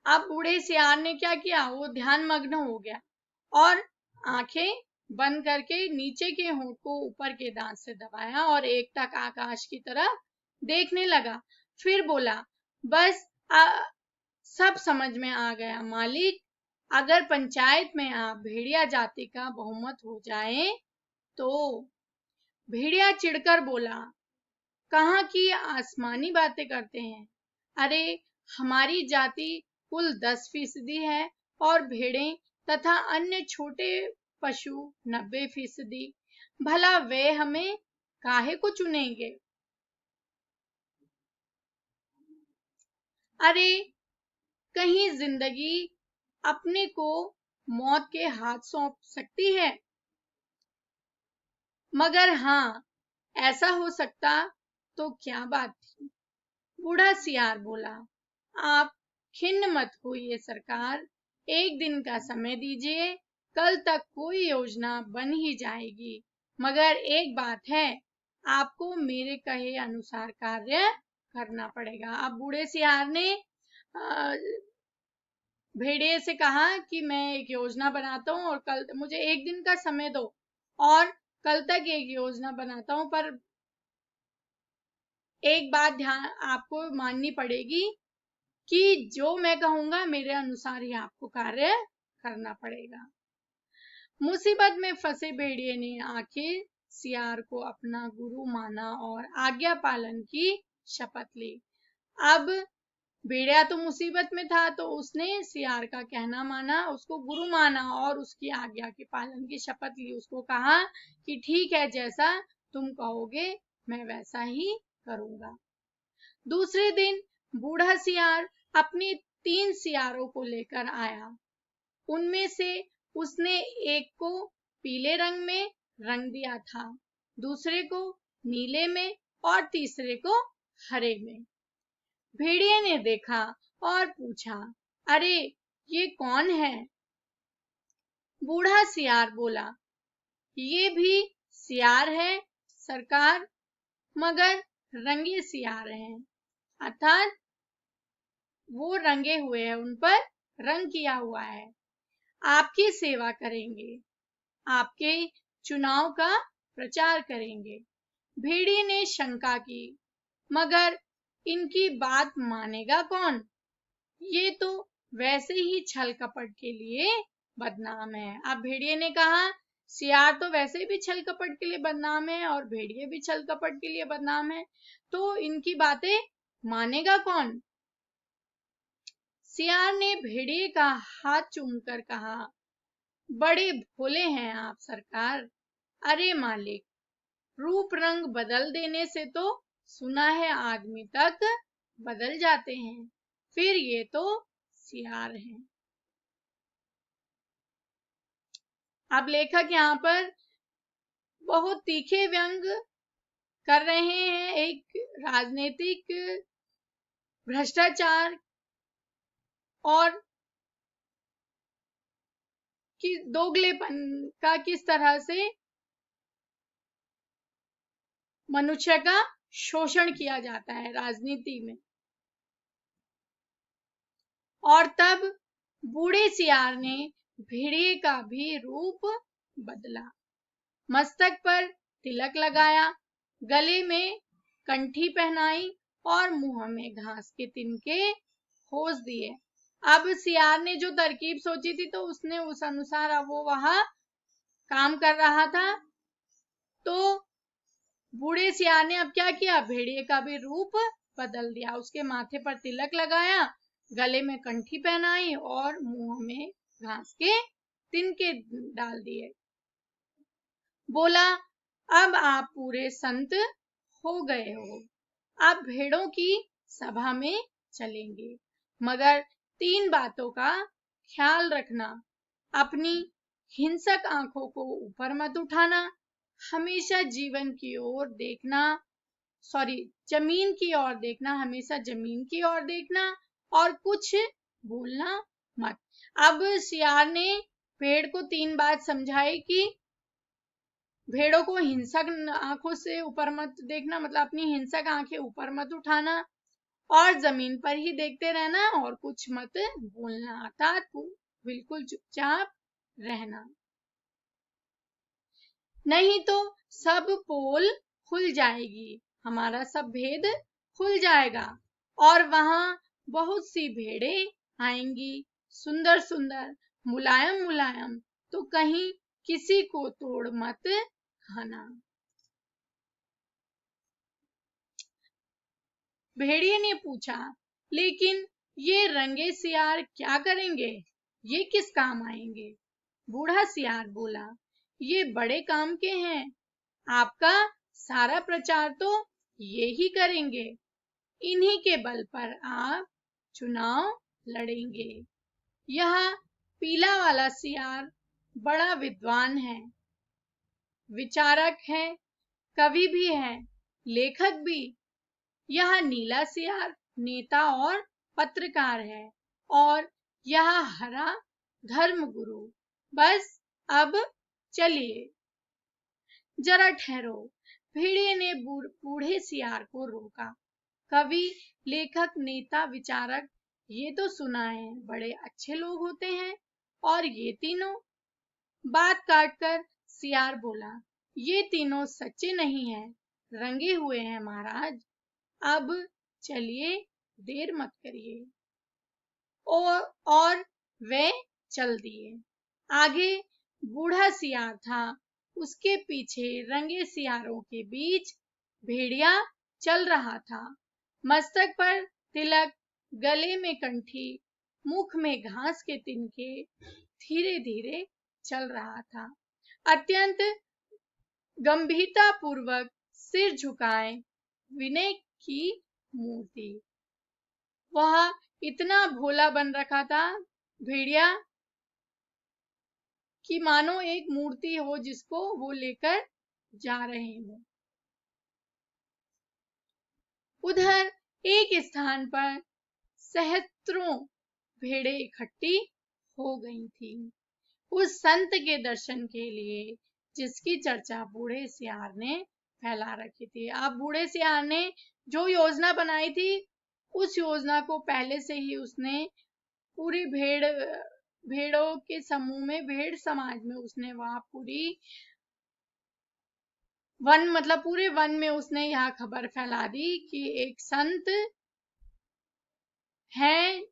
अब बूढ़े सियार ने क्या किया, वो ध्यान मग्न हो गया और आंखें बंद करके नीचे के होंठ को ऊपर के दांत से दबाया और एकटक आकाश की तरफ देखने लगा। फिर बोला, बस सब समझ में आ गया मालिक। अगर पंचायत में आप भेड़िया जाति का बहुमत हो जाए तो। भेड़िया चिढ़कर बोला, कहाँ की आसमानी बातें करते हैं। अरे हमारी जाति कुल 10% है और भेड़ें तथा अन्य छोटे पशु 90%। भला वे हमें काहे को चुनेंगे। अरे कहीं जिंदगी अपने को मौत के हाथ सौंप सकती है। मगर हाँ, ऐसा हो सकता तो क्या बात थी। बूढ़ा सियार बोला, आप खिन्न मत होइए सरकार, एक दिन का समय दीजिए, कल तक कोई योजना बन ही जाएगी। मगर एक बात है, आपको मेरे कहे अनुसार कार्य करना पड़ेगा। अब बूढ़े सियार ने भेड़िए से कहा कि मैं एक योजना बनाता हूँ और कल मुझे एक दिन का समय दो और कल तक एक योजना बनाता हूँ, पर एक बात ध्यान आपको माननी पड़ेगी कि जो मैं कहूंगा मेरे अनुसार ही आपको कार्य करना पड़ेगा। मुसीबत में फंसे भेड़िए ने आखिर सियार को अपना गुरु माना और आज्ञा पालन की शपथ ली। अब भेड़िया तो मुसीबत में था तो उसने सियार का कहना माना, उसको गुरु माना और उसकी आज्ञा के पालन की शपथ ली। उसको कहा कि ठीक है, जैसा तुम कहोगे मैं वैसा ही करूंगा। दूसरे दिन बूढ़ा सियार अपने 3 सियारों को लेकर आया। उनमें से उसने एक को पीले रंग में रंग दिया था, दूसरे को नीले में और तीसरे को हरे में। भेड़िए ने देखा और पूछा, अरे ये कौन है। बूढ़ा सियार बोला, ये भी सियार है सरकार, मगर रंगे सियार हैं, अर्थात वो रंगे हुए हैं, उन पर रंग किया हुआ है। आपकी सेवा करेंगे, आपके चुनाव का प्रचार करेंगे। भेड़िए ने शंका की, मगर इनकी बात मानेगा कौन। ये तो वैसे ही छल कपट के लिए बदनाम है। अब भेड़िए ने कहा, सियार तो वैसे भी छल कपट के लिए बदनाम है और भेड़िए भी छल कपट के लिए बदनाम है, तो इनकी बातें मानेगा कौन। सियार ने भेड़िए का हाथ चूमकर कहा, बड़े भोले हैं आप सरकार। अरे मालिक, रूप रंग बदल देने से तो सुना है आदमी तक बदल जाते हैं, फिर ये तो सियार हैं। अब लेखक यहाँ पर बहुत तीखे व्यंग कर रहे हैं एक राजनीतिक भ्रष्टाचार और कि दोगलेपन का किस तरह से मनुष्य का शोषण किया जाता है राजनीति में। और तब बूढ़े सियार ने भेड़िए का भी रूप बदला, मस्तक पर तिलक लगाया, गले में कंठी पहनाई और मुंह में घास के तिनके खोस दिए। अब सियार ने जो तरकीब सोची थी तो उसने उस अनुसार अब वो वहां काम कर रहा था। तो बूढ़े सियार ने अब क्या किया, भेड़िए का भी रूप बदल दिया, उसके माथे पर तिलक लगाया, गले में कंठी पहनाई और मुंह में घास के तिनके डाल दिए। बोला, अब आप पूरे संत हो गए हो, आप भेड़ों की सभा में चलेंगे, मगर 3 बातों का ख्याल रखना। अपनी हिंसक आंखों को ऊपर मत उठाना, हमेशा जमीन की ओर देखना, हमेशा जमीन की ओर देखना और कुछ भूलना मत। अब सियार ने भेड़ को 3 बात समझाई कि भेड़ों को हिंसक आंखों से ऊपर मत देखना, मतलब अपनी हिंसक आंखें ऊपर मत उठाना, और जमीन पर ही देखते रहना और कुछ मत बोलना, अर्थात बिल्कुल चुपचाप रहना, नहीं तो सब पोल खुल जाएगी, हमारा सब भेद खुल जाएगा और वहां बहुत सी भेड़ें आएंगी, सुंदर सुंदर, मुलायम मुलायम, तो कहीं किसी को तोड़ मत खाना। भेड़िए ने पूछा, लेकिन ये रंगे सियार क्या करेंगे, ये किस काम आएंगे? बूढ़ा सियार बोला, ये बड़े काम के हैं, आपका सारा प्रचार तो ये ही करेंगे, इन्हीं के बल पर आप चुनाव लड़ेंगे। यह पीला वाला सियार बड़ा विद्वान है, विचारक है, कवि भी है, लेखक भी। यह नीला सियार नेता और पत्रकार है और यह हरा धर्मगुरु। बस अब चलिए। जरा ठहरो, भेड़िए ने बूढ़े सियार को रोका। कवि, लेखक, नेता, विचारक, ये तो सुना है बड़े अच्छे लोग होते हैं, और ये तीनों? बात काटकर सियार बोला, ये तीनों सच्चे नहीं हैं, रंगे हुए हैं महाराज। अब चलिए, देर मत करिए। और वे चल दिए। आगे बूढ़ा सियार था, उसके पीछे रंगे सियारों के बीच भेड़िया चल रहा था। मस्तक पर तिलक, गले में कंठी, मुख में घास के तिनके, धीरे धीरे चल रहा था, अत्यंत गंभीरता पूर्वक सिर झुकाए, विनय की मूर्ति। वह इतना भोला बन रखा था भेड़िया कि मानो एक मूर्ति हो जिसको वो लेकर जा रहे हो। उधर एक स्थान पर सहस्त्रों भेड़ें इकट्ठी हो गई थी, उस संत के दर्शन के लिए जिसकी चर्चा बूढ़े सियार ने फैला रखी थी। अब बूढ़े सियार ने जो योजना बनाई थी, उस योजना को पहले से ही उसने पूरी भेड़ों के समूह में, भेड़ समाज में उसने वहां पूरे वन में उसने यह खबर फैला दी कि एक संत है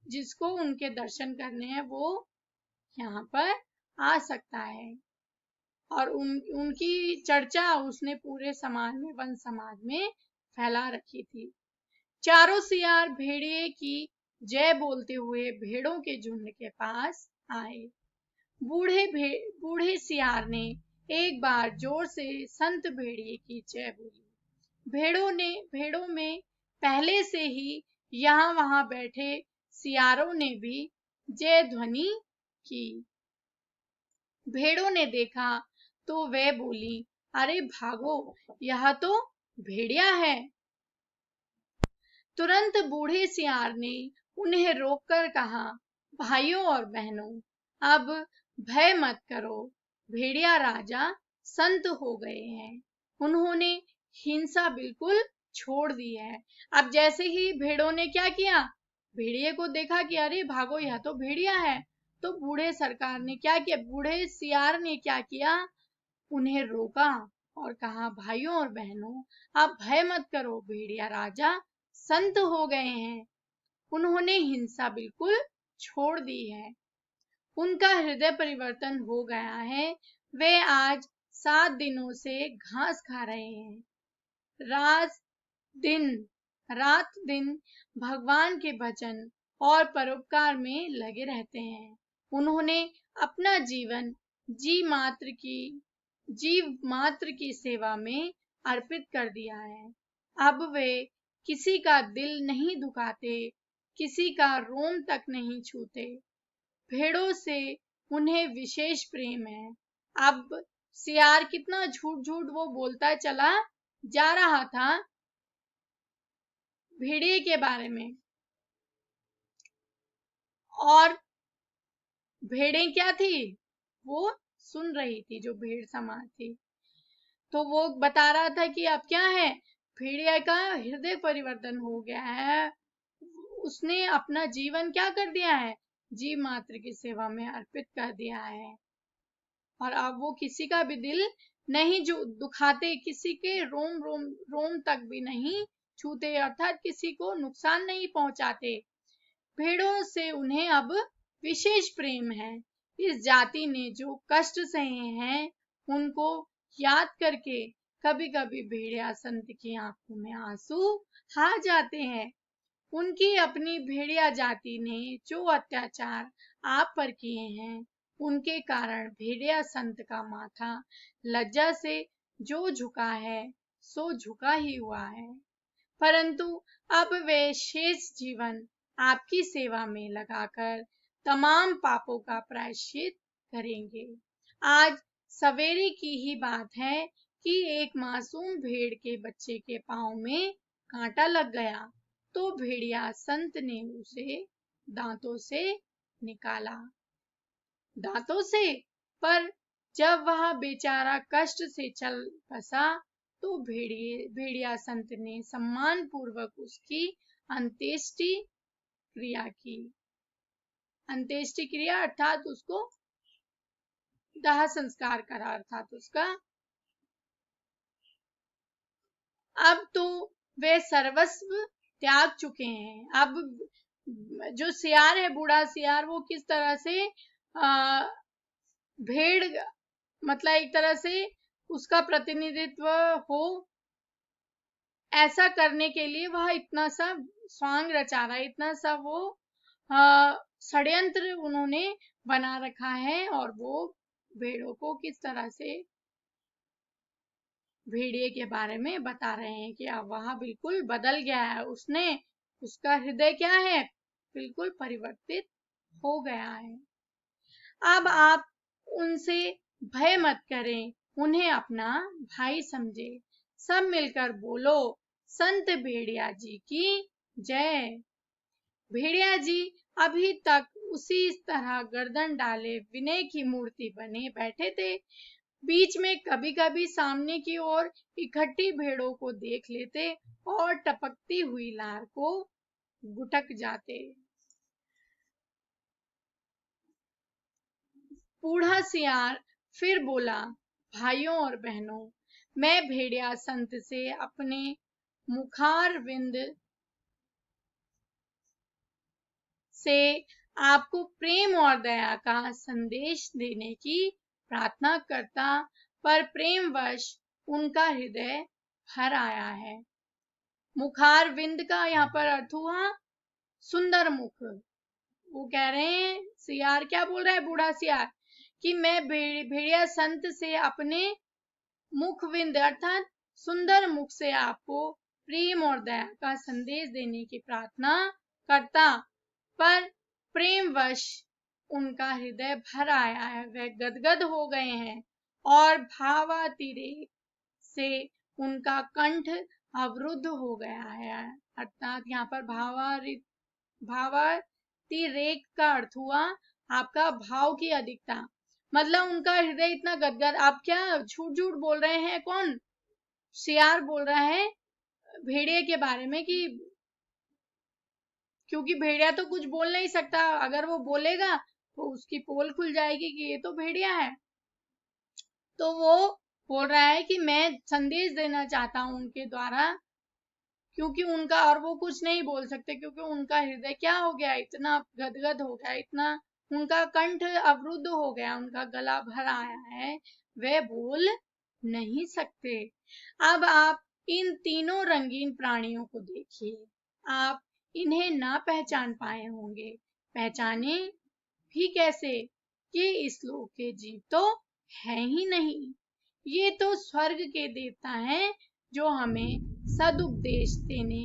जिसको उनके दर्शन करने हैं, वो यहाँ पर आ सकता है। और उनकी चर्चा उसने पूरे समाज में, वन समाज में फैला रखी थी। चारों सियार भेड़िए की जय बोलते हुए भेड़ों के झुंड के पास आए। बूढ़े सियार ने एक बार जोर से संत भेड़िए की जय बोली। भेड़ों में पहले से ही यहाँ वहां बैठे सियारों ने भी जय ध्वनि की। भेड़ों ने देखा तो वे बोली, अरे भागो, यह तो भेड़िया है। तुरंत बूढ़े सियार ने उन्हें रोककर कहा, भाइयों और बहनों, अब भय मत करो, भेड़िया राजा संत हो गए हैं, उन्होंने हिंसा बिल्कुल छोड़ दी है। अब जैसे ही भेड़ों ने क्या किया, भेड़िए को देखा कि अरे भागो, यह तो भेड़िया है, तो बूढ़े सियार ने क्या किया, उन्हें रोका और कहा, भाइयों और बहनों, आप भय मत करो, भेड़िया राजा संत हो गए हैं, उन्होंने हिंसा बिल्कुल छोड़ दी है, उनका हृदय परिवर्तन हो गया है, वे आज 7 दिनों से घास खा रहे हैं, रात दिन भगवान के भजन और परोपकार में लगे रहते हैं। उन्होंने अपना जीवन जीव मात्र की सेवा में अर्पित कर दिया है। अब वे किसी का दिल नहीं दुखाते, किसी का रोम तक नहीं छूते। भेड़ों से उन्हें विशेष प्रेम है। अब सियार कितना झूठ झूठ वो बोलता चला जा रहा था भेड़िए के बारे में, और भेड़ें क्या थी, वो सुन रही थी, जो भेड़ समाज थी। तो वो बता रहा था कि अब क्या है, भेड़िया का हृदय परिवर्तन हो गया है। उसने अपना जीवन क्या कर दिया है, जीव मात्र की सेवा में अर्पित कर दिया है। और अब वो किसी का भी दिल नहीं जो दुखाते, किसी के रोम तक भी नहीं छूते, अर्थात किसी को नुकसान नहीं पहुंचाते। भेड़ों से उन्हें अब विशेष प्रेम है। इस जाति ने जो कष्ट सहे हैं उनको याद करके कभी कभी भेड़िया संत की आंखों में आंसू आ जाते हैं। उनकी अपनी भेड़िया जाति ने जो अत्याचार आप पर किए हैं उनके कारण भेड़िया संत का माथा लज्जा से जो झुका है सो झुका ही हुआ है। परंतु अब वे शेष जीवन आपकी सेवा में लगाकर तमाम पापों का प्रायश्चित करेंगे। आज सवेरे की ही बात है कि एक मासूम भेड़ के बच्चे के पांव में कांटा लग गया तो भेड़िया संत ने उसे दांतों से निकाला। दांतों से, पर जब वह बेचारा कष्ट से चल बसा तो भेड़िया संत ने सम्मान पूर्वक उसकी अंत्येष्टि क्रिया की। अंत्येष्टि क्रिया अर्थात उसको दाह संस्कार करा, अर्थात उसका। अब तो वे सर्वस्व त्याग चुके हैं। अब जो सियार है, बूढ़ा सियार, वो किस तरह से भेड़, मतलब एक तरह से उसका प्रतिनिधित्व हो, ऐसा करने के लिए वह इतना सा स्वांग रचा रहा है, इतना सा वो षड्यंत्र उन्होंने बना रखा है। और वो भेड़ों को किस तरह से भेड़िए के बारे में बता रहे हैं कि अब वह बिल्कुल बदल गया है, उसका हृदय क्या है, बिल्कुल परिवर्तित हो गया है। अब आप उनसे भय मत करें, उन्हें अपना भाई समझे। सब मिलकर बोलो, संत भेड़िया जी की जय। भेड़िया जी अभी तक उसी तरह गर्दन डाले विनय की मूर्ति बने बैठे थे। बीच में कभी कभी सामने की ओर इकट्ठी भेड़ों को देख लेते और टपकती हुई लार को गुटक जाते। बूढ़ा सियार फिर बोला, भाइयों और बहनों, मैं भेड़िया संत से अपने मुखार विंद से आपको प्रेम और दया का संदेश देने की प्रार्थना करता, पर प्रेमवश उनका हृदय भर आया है। मुखार विंद का यहाँ पर अर्थ हुआ सुंदर मुख। वो कह रहे हैं, सियार क्या बोल रहा है, बूढ़ा सियार, कि मैं भेड़िया संत से अपने मुखविंद अर्थात सुंदर मुख से आपको प्रेम और दया का संदेश देने की प्रार्थना करता, पर प्रेमवश उनका हृदय भर आया है, वे गदगद हो गए हैं और भावातिरेक से उनका कंठ अवरुद्ध हो गया है। अर्थात यहाँ पर भावातिरेक का अर्थ हुआ आपका भाव की अधिकता, मतलब उनका हृदय इतना गदगद। आप क्या झूठ झूठ बोल रहे हैं, कौन, सियार बोल रहा है भेड़िए के बारे में, कि क्योंकि भेड़िया तो कुछ बोल नहीं सकता, अगर वो बोलेगा तो उसकी पोल खुल जाएगी कि ये तो भेड़िया है। तो वो बोल रहा है कि मैं संदेश देना चाहता हूं उनके द्वारा, क्योंकि उनका, और वो कुछ नहीं बोल सकते क्योंकि उनका हृदय क्या हो गया, इतना गदगद हो गया, इतना उनका कंठ अवरुद्ध हो गया, उनका गला भर आया है, वे बोल नहीं सकते। अब आप इन तीनों रंगीन प्राणियों को देखिए, आप इन्हें ना पहचान पाए होंगे, पहचाने भी कैसे, ये इस लोक के जीव तो है ही नहीं, ये तो स्वर्ग के देवता हैं जो हमें सदुपदेश देने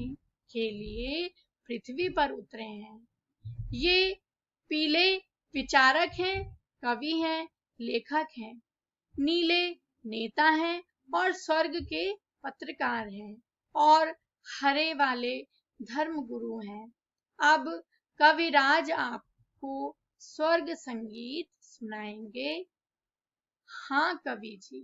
के लिए पृथ्वी पर उतरे हैं। ये पीले विचारक हैं, कवि हैं, लेखक हैं, नीले नेता हैं और स्वर्ग के पत्रकार हैं, और हरे वाले धर्म गुरु हैं। अब कविराज आपको स्वर्ग संगीत सुनाएंगे। हाँ कवि जी।